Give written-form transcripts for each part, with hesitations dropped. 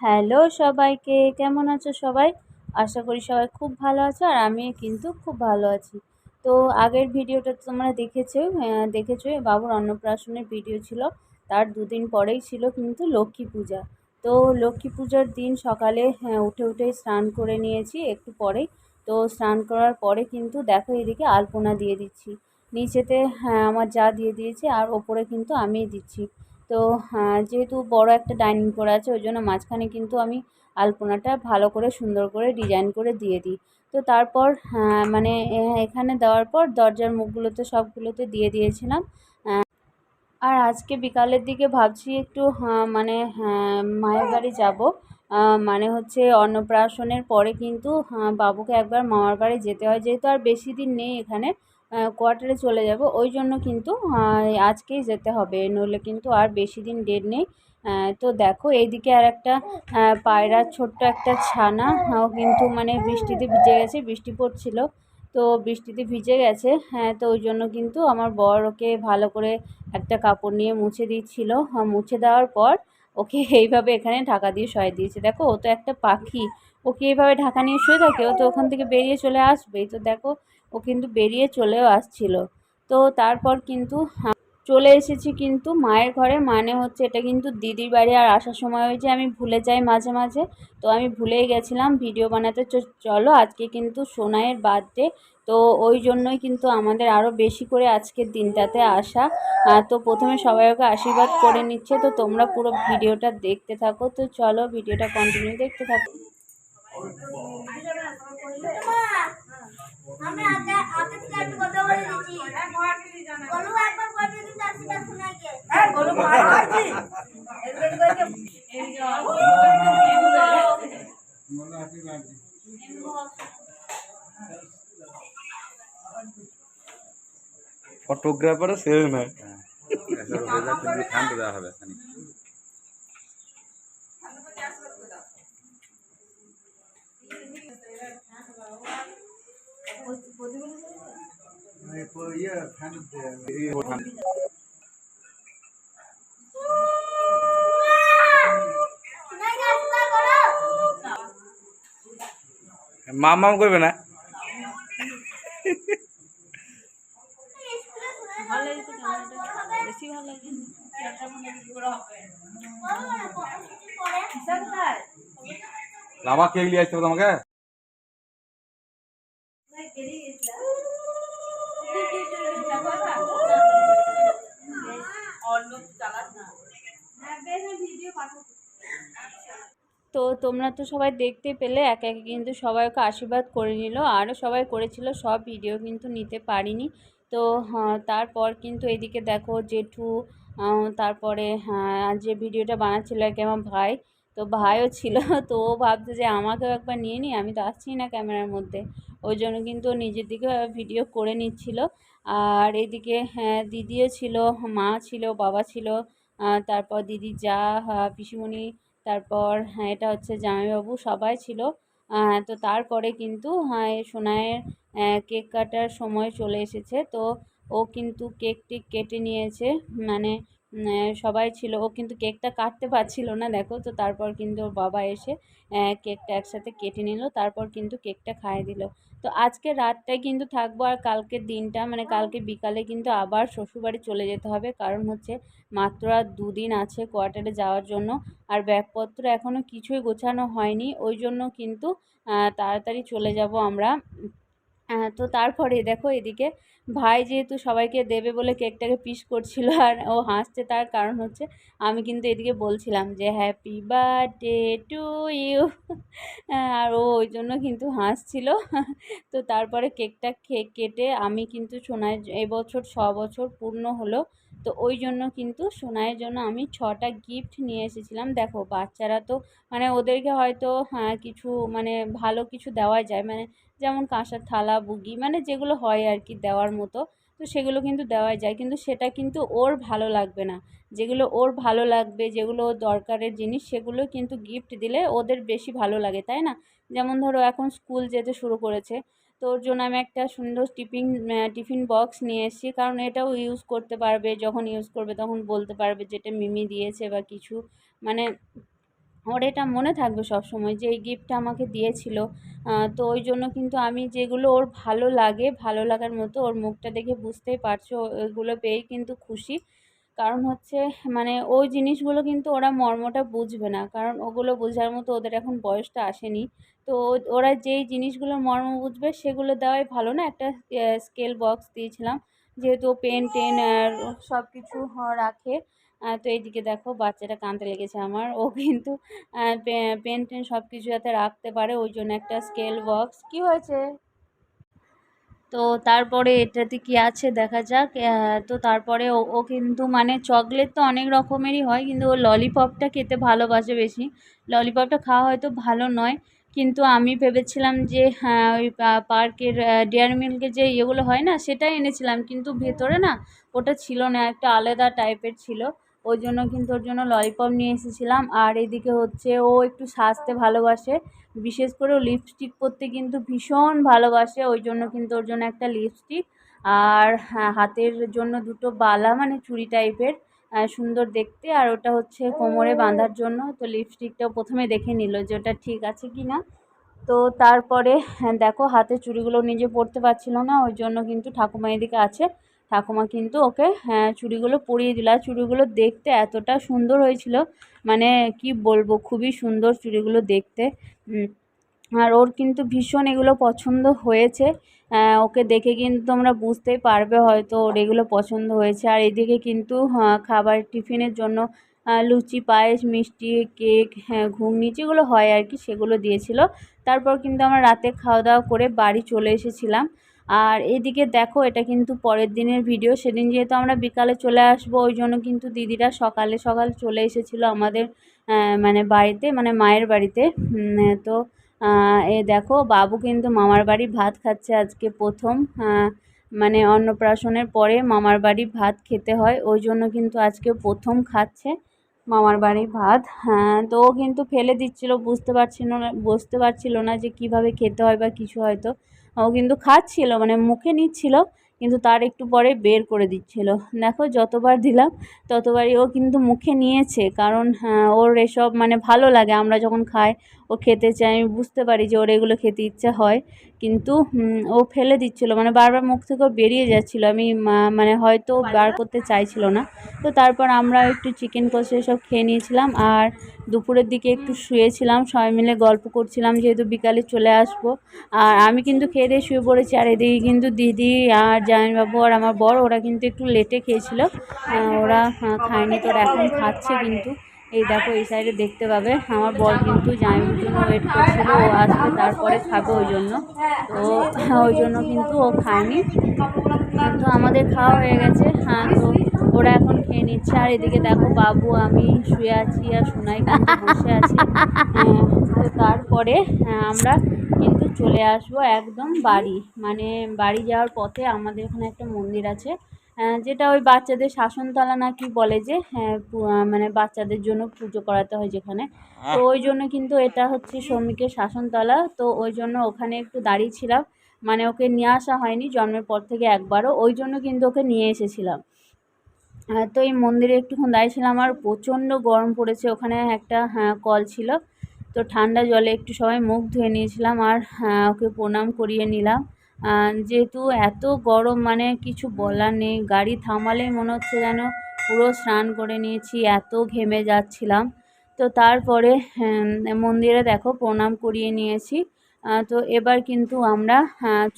Hello সবাইকে, কেমন আছো সবাই? আশা করি সবাই খুব ভালো আছো আর আমি কিন্তু খুব ভালো আছি। তো আগের ভিডিওটা তো তোমরা দেখেছোই বাবুর অন্নপ্রাশনের ভিডিও ছিল। তার দুদিন পরেই ছিল কিন্তু লক্ষ্মী পূজা। তো লক্ষ্মী পূজার দিন সকালে উঠেই স্নান করে নিয়েছি একটু পরেই। তো স্নান করার পরে কিন্তু দেখো এদিকে আলপনা দিয়ে দিচ্ছি। নিচেতে আমার যা দিয়ে দিয়েছে আর ওপরে কিন্তু আমিই দিচ্ছি। তো যেহেতু বড় একটা ডাইনিং করা আছে ওই জন্য মাঝখানে কিন্তু আমি আলপনাটা ভালো করে সুন্দর করে ডিজাইন করে দিয়ে দিই। তো তারপর মানে এখানে দেওয়ার পর দরজার মুখগুলোতে সবগুলোতে দিয়ে দিয়েছিলাম। আর আজকে বিকালের দিকে ভাবছি একটু মানে মায়ের বাড়ি যাব। মানে হচ্ছে অন্নপ্রাশনের পরে কিন্তু বাবুকে একবার মামার বাড়ি যেতে হয়, যেহেতু আর বেশি দিন নেই এখানে, কোয়ার্টারে চলে যাব ওই জন্য কিন্তু আজকেই যেতে হবে, নইলে কিন্তু আর বেশি দিন ডেট নেই। তো দেখো এইদিকে আর একটা পায়রার ছোট্ট একটা ছানা ও কিন্তু মানে বৃষ্টিতে ভিজে গেছে, বৃষ্টি পড়ছিল তো বৃষ্টিতে ভিজে গেছে। তো ওই জন্য কিন্তু আমার বর ওকে ভালো করে একটা কাপড় নিয়ে মুছে দিচ্ছিল। মুছে দেওয়ার পর ওকে এইভাবে এখানে ঢাকা দিয়ে শুয়ে দিয়েছে। দেখো ও তো একটা পাখি, ওকে এইভাবে ঢাকা নিয়ে শুয়ে থাকে, ও তো ওখান থেকে বেরিয়ে চলে আসবেই। তো দেখো ও কিন্তু বেরিয়ে চলেও আসছিল। তো তারপর কিন্তু চলে এসেছি কিন্তু মায়ের ঘরে, মানে হচ্ছে এটা কিন্তু দিদির বাড়ি। আর আসার সময় ওই যে আমি ভুলে যাই মাঝে মাঝে, তো আমি ভুলেই গেছিলাম ভিডিও বানাতে। চলো আজকে কিন্তু সোনাইয়ের বার্থডে, তো ওই জন্যই কিন্তু আমাদের আরও বেশি করে আজকের দিনটাতে আসা। তো প্রথমে সবাই ওকে আশীর্বাদ করে নিচ্ছে, তো তোমরা পুরো ভিডিওটা দেখতে থাকো। তো চলো ভিডিওটা কন্টিনিউ দেখতে থাকো। আমি আগে আগে থেকে একটু কথা বলে দিচ্ছি। বলো একবার বলে দিতে আসি না শোনাকে। হ্যাঁ বলো ভালো আছি। এদিকে কইকে এদিকে বলো হ্যাপি বার্থডে। फोटोग्राफर सेम है ऐसा होगा तुम ठान देवा হবে খানি नहीं तो ये फैन दे ये वो ठान মামা করবে না ভালো লাগে তো ক্যামেরাটা বেশি ভালো লাগে ক্যামেরাটা মনে কি করে হবে লাভা কেক নিয়ে আসতে হবে তোমাকে তো তোমরা তো সবাই দেখতে পেলে, একে একে কিন্তু সবাই ওকে আশীর্বাদ করে নিল, আরও সবাই করেছিল, সব ভিডিও কিন্তু নিতে পারিনি। তো তারপর কিন্তু এদিকে দেখো জেঠু, তারপরে যে ভিডিওটা বানাচ্ছিল আর কি আমার ভাই, তো ভাইও ছিল। তো ও ভাবছে যে আমাকেও একবার নিয়ে নিই, আমি তো আসছি না ক্যামেরার মধ্যে, ওই জন্য কিন্তু ও নিজের দিকে ভিডিও করে নিচ্ছিল। আর এদিকে দিদিও ছিল, মা ছিল, বাবা ছিল, তারপর দিদির যা, পিসিমণি, তারপর এটা হচ্ছে জামাইবাবু, সবাই ছিল। তো তারপরে কিন্তু সোনাইয়ের কেক কাটার সময় চলে এসেছে। তো ও কিন্তু কেক টেক কেটে নিয়েছে, মানে সবাই ছিল, ও কিন্তু কেকটা কাটতে পারছিল না দেখো। তো তারপর কিন্তু ওর বাবা এসে কেকটা একসাথে কেটে নিল, তারপর কিন্তু কেকটা খাইয়ে দিল। তো আজকে রাতটাই কিন্তু থাকবো, আর কালকের দিনটা মানে কালকে বিকালে কিন্তু আবার শ্বশুরবাড়ি চলে যেতে হবে, কারণ হচ্ছে মাত্র আর 2 দিন আছে কোয়ার্টারে যাওয়ার জন্য। আর ব্যাগপত্র এখনও কিছুই গোছানো হয়নি, ওই জন্য কিন্তু তাড়াতাড়ি চলে যাব আমরা। তো তারপরে দেখো এদিকে ভাই যেহেতু সবাইকে দেবে বলে কেকটাকে পিস করছিল, আর ও হাসছে, তার কারণ হচ্ছে আমি কিন্তু এদিকে বলছিলাম যে হ্যাপি বার্থডে টু ইউ, আর ও ওই জন্য কিন্তু হাসছিল। তো তারপরে কেকটা কেটে আমি কিন্তু সোনাই এবছর 6 বছর পূর্ণ হলো, তো ওই জন্য কিন্তু সোনাইয়ের জন্য আমি 6টা গিফট নিয়ে এসেছিলাম। দেখো বাচ্চারা তো মানে ওদেরকে হয়তো কিছু মানে ভালো কিছু দেওয়া যায়, মানে যেমন কাঁসার থালা, বুগি, মানে যেগুলো হয় আর কি দেওয়ার মতো, তো সেগুলো কিন্তু দেওয়া যায়, কিন্তু সেটা কিন্তু ওর ভালো লাগবে না। যেগুলো ওর ভালো লাগবে, যেগুলো ওর দরকারের জিনিস, সেগুলো কিন্তু গিফট দিলে ওদের বেশি ভালো লাগে, তাই না? যেমন ধরো এখন স্কুল যেতে শুরু করেছে, তো ওর জন্য আমি একটা সুন্দর টিফিন বক্স নিয়ে এসেছি, কারণ এটাও ইউজ করতে পারবে, যখন ইউজ করবে তখন বলতে পারবে যেটা মিমি দিয়েছে বা কিছু, মানে ওর এটা মনে থাকবে সব সময় যে এই গিফটটা আমাকে দিয়েছিল। তো ওই জন্য কিন্তু আমি যেগুলো ওর ভালো লাগে, ভালো লাগার মতো, ওর মুখটা দেখে বুঝতেই পারছো ওইগুলো পেয়েই কিন্তু খুশি। কারণ হচ্ছে মানে ওই জিনিসগুলো কিন্তু ওরা মর্মটা বুঝবে না, কারণ ওগুলো বোঝার মতো ওদের এখন বয়সটা আসেনি। তো ওরা যেই জিনিসগুলোর মর্ম বুঝবে সেগুলো দেওয়াই ভালো না। একটা স্কেল বক্স দিয়েছিলাম, যেহেতু পেন টেন আর সব কিছু রাখে। তো এইদিকে দেখো বাচ্চাটা কাঁদতে লেগেছে আমার, ও কিন্তু পেন টেন সব কিছু যাতে রাখতে পারে ওই জন্য একটা স্কেল বক্স। কি হয়েছে? তো তারপরে এটাতে কি আছে দেখা যাক। তো তারপরে ও কিন্তু মানে চকলেট তো অনেক রকমেরই হয়, কিন্তু ও ললিপপটা খেতে ভালোবাসে বেশি। ললিপপটা খাওয়া হয়তো ভালো নয়, কিন্তু আমি ভেবেছিলাম যে হ্যাঁ ওই পার্কের ডেয়ারি মিল্কের যে ইয়েগুলো হয় না সেটাই এনেছিলাম, কিন্তু ভেতরে না ওটা ছিল না, একটা আলাদা টাইপের ছিল। ওই জন্য কিন্তু ওর জন্য ললিপপ নিয়ে এসেছিলাম। আর এদিকে হচ্ছে ও একটু সাজতে ভালোবাসে, বিশেষ করে ও লিপস্টিক পরতে কিন্তু ভীষণ ভালোবাসে। ওই জন্য কিন্তু ওর জন্য একটা লিপস্টিক আর হাতের জন্য দুটো বালা, মানে চুড়ি টাইপের, সুন্দর দেখতে। আর ওটা হচ্ছে কোমরে বাঁধার জন্য। তো লিপস্টিকটা প্রথমে দেখে নিল যে ওটা ঠিক আছে কি না। তো তারপরে দেখো হাতের চুড়িগুলো নিজে পরতে পারছিল না, ওই জন্য কিন্তু ঠাকুমা এদিকে আছে, ঠাকুমা কিন্তু ওকে চুড়িগুলো পরিয়ে দিল। আর চুড়িগুলো দেখতে এতটা সুন্দর হয়েছিল, মানে কি বলবো, খুবই সুন্দর চুড়িগুলো দেখতে। আর ওর কিন্তু ভীষণ এগুলো পছন্দ হয়েছে। ওকে দেখে কিন্তু তোমরা বুঝতেই পারবে হয়তো ওর এগুলো পছন্দ হয়েছে। আর এদিকে কিন্তু খাবার টিফিনের জন্য লুচি, পায়েস, মিষ্টি, কেক, হ্যাঁ ঘুগনি যেগুলো হয় আর কি সেগুলো দিয়েছিল। তারপর কিন্তু আমরা রাতে খাওয়া দাওয়া করে বাড়ি চলে এসেছিলাম। আর এদিকে দেখো এটা কিন্তু পরের দিনের ভিডিও। সেদিন যেহেতু আমরা বিকালে চলে আসবো ওই জন্য কিন্তু দিদিরা সকালে সকাল চলে এসেছিলো আমাদের মানে বাড়িতে, মানে মায়ের বাড়িতে। তো এ দেখো বাবু কিন্তু মামার বাড়ি ভাত খাচ্ছে আজকে প্রথম। মানে অন্নপ্রাশনের পরে মামার বাড়ি ভাত খেতে হয়, ওই জন্য কিন্তু আজকে প্রথম খাচ্ছে মামার বাড়ি ভাত। হ্যাঁ, তো ও কিন্তু ফেলে দিচ্ছিল, বুঝতে পারছিল না যে কিভাবে খেতে হয় বা কিছু হয়তো। ও কিন্তু খাচ্ছিল, মানে মুখে নিচ্ছিল, কিন্তু তার একটু পরে বের করে দিচ্ছিল। দেখো যতবার দিলাম ততবারই ও কিন্তু মুখে নিয়েছে, কারণ ওর এসব মানে ভালো লাগে। আমরা যখন খাই ও খেতে চায়, আমি বুঝতে পারি যে ওর এগুলো খেতে ইচ্ছা হয়, কিন্তু ও ফেলে দিচ্ছিলো, মানে বারবার মুখ থেকে বেরিয়ে যাচ্ছিলো। আমি মানে হয়তো বার করতে চাইছিল না। তো তারপর আমরা একটু চিকেন কষে সব খেয়ে নিয়েছিলাম। আর দুপুরের দিকে একটু শুয়েছিলাম, সবাই মিলে গল্প করছিলাম, যেহেতু বিকালে চলে আসবো। আর আমি কিন্তু খেয়ে দিয়ে শুয়ে পড়েছি। আর এদিকে কিন্তু দিদি আর জামাইবাবু আর আমার বর ওরা কিন্তু একটু লেটে খেয়েছিল, ওরা খায়নি, তো ওরা এখন খাচ্ছে কিন্তু। এই দেখো এই সাইডে দেখতে পাবে আমার বর কিন্তু জামাইবাবুর জন্য ওয়েট করছিল, ও আসবে তারপরে খাবে ওই জন্য। তো ওই জন্য কিন্তু ও খায়নি, কিন্তু আমাদের খাওয়া হয়ে গেছে। তো ওরা এখন খেয়ে নিচ্ছে। আর এদিকে দেখো বাবু আমি শুয়ে আছি আর সোনাই কিন্তু বসে আছে। তো তারপরে আমরা কিন্তু চলে আসবো একদম বাড়ি, মানে বাড়ি যাওয়ার পথে আমাদের এখানে একটা মন্দির আছে, যেটা ওই বাচ্চাদের শাসনতলা না কি বলে যে, হ্যাঁ মানে বাচ্চাদের জন্য পুজো করাতে হয় যেখানে। তো ওই জন্য কিন্তু এটা হচ্ছে শ্রমিকের শাসনতলা, তো ওই জন্য ওখানে একটু দাঁড়িয়েছিলাম। মানে ওকে নিয়ে আসা হয়নি জন্মের পর থেকে একবারও, ওই জন্য কিন্তু ওকে নিয়ে এসেছিলাম। তো এই মন্দিরে একটুক্ষণ দাঁড়িয়েছিলাম। আর প্রচণ্ড গরম পড়েছে, ওখানে একটা কল ছিল, তো ঠান্ডা জলে একটু সবাই মুখ ধুয়ে নিয়েছিলাম। আর ওকে প্রণাম করিয়ে নিলাম। যেহেতু এত গরম মানে কিছু বলার নেই, গাড়ি থামালেই মনে হচ্ছে যেন পুরো স্নান করে নিয়েছি, এত ঘেমে যাচ্ছিলাম। তো তারপরে মন্দিরে দেখো প্রণাম করিয়ে নিয়েছি। তো এবার কিন্তু আমরা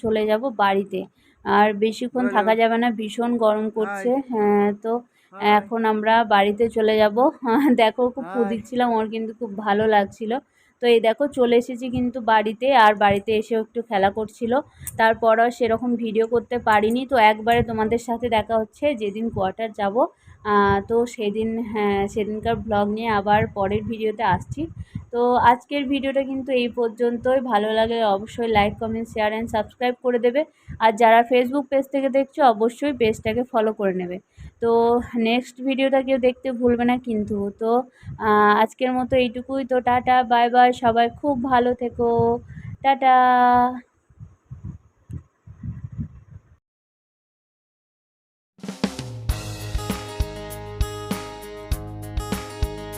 চলে যাব বাড়িতে। আর বেশিক্ষণ থাকা যাবে না, ভীষণ গরম করছে। তো এখন আমরা বাড়িতে চলে যাব। দেখো খুব ফু দিচ্ছিলাম, ওর কিন্তু খুব ভালো লাগছিল। তো এই দেখো চলে এসেছি কিন্তু বাড়িতে। আর বাড়িতে এসেও একটু খেলা করছিল, তারপর আর সেরকম ভিডিও করতে পারিনি। তো একবারে তোমাদের সাথে দেখা হচ্ছে যেদিন কোয়ার্টার যাব। তো সেদিন সেদিনকার ব্লগ নিয়ে আবার পরের ভিডিওতে আসছি। তো আজকের ভিডিওটা কিন্তু এই পর্যন্তই। ভালো লাগলে অবশ্যই like, comment, share and subscribe করে দেবে। আর যারা ফেসবুক পেজ থেকে দেখছো অবশ্যই পেজটাকে ফলো করে নেবে। তো নেক্সট ভিডিওটা কেউ দেখতে ভুলবে না কিন্তু। তো আজকের মতো এইটুকুই। তো টাটা, বাই বাই, সবাই খুব ভালো থেকো, টাটা।